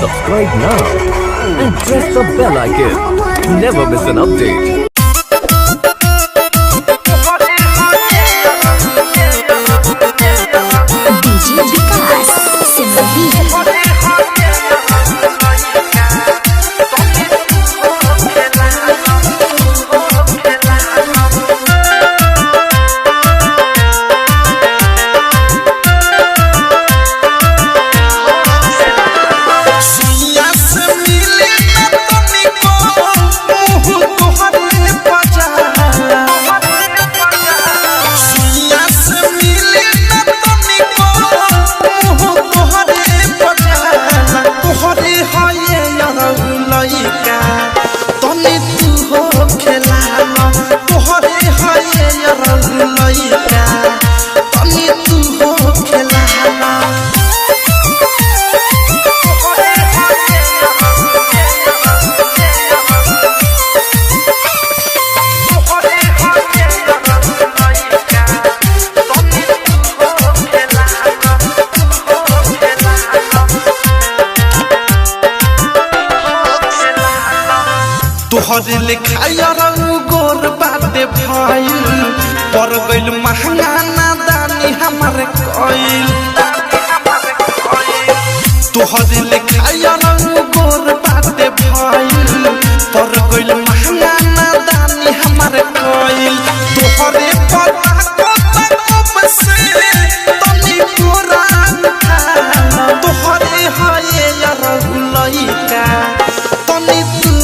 Subscribe now and press the bell icon. Never miss an update. DJ Vikas Simrahi तोहरे लिखाया गोर बाटे भइल पर गइल महंगा नादानी हमारे कइल तोहरे लिखाया गोर बाटे भइल पर गइल महंगा नादानी हमारे कइल तोहरे पता को से तनी पुरान तोहरे हये यार लइका तनी तू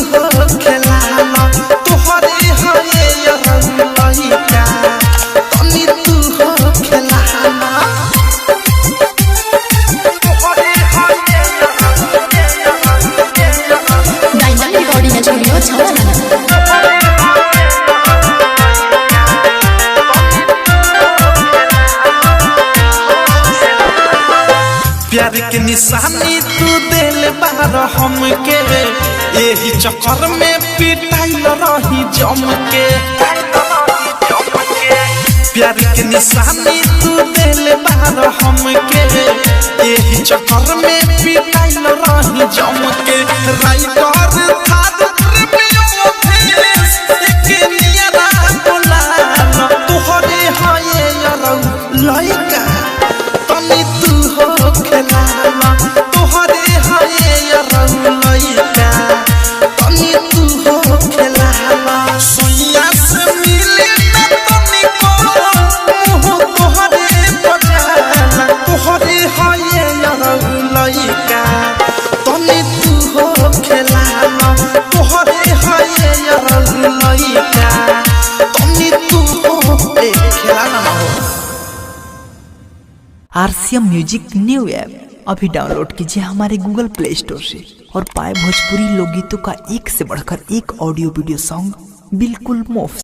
प्यार के निशानी तू दिल बार हमके यही चक्कर में पिटाइल रही जम के प्यार के निशानी तू दिल बार हमके यही चक्कर में पिटाइल रही जम के राइटर थार प्रेमियों भेस के नियरा बोला तोहरे हये यार लइका तनी तू हो खेलाना तोहरे हये यार लइका तनी तू हो खेलाना सुइया से मिले ना तनी को मुंह तोहरे बजाना तोहरे हये यार लइका तनी तू हो खेलाना तोहरे हये यार लइका तनी तू हो खेलाना हो। RCM म्यूजिक न्यू ऐप अभी डाउनलोड कीजिए हमारे गूगल प्ले स्टोर से और पाए भोजपुरी लोकगीतों का एक से बढ़कर एक ऑडियो वीडियो सॉन्ग बिल्कुल मुफ्त।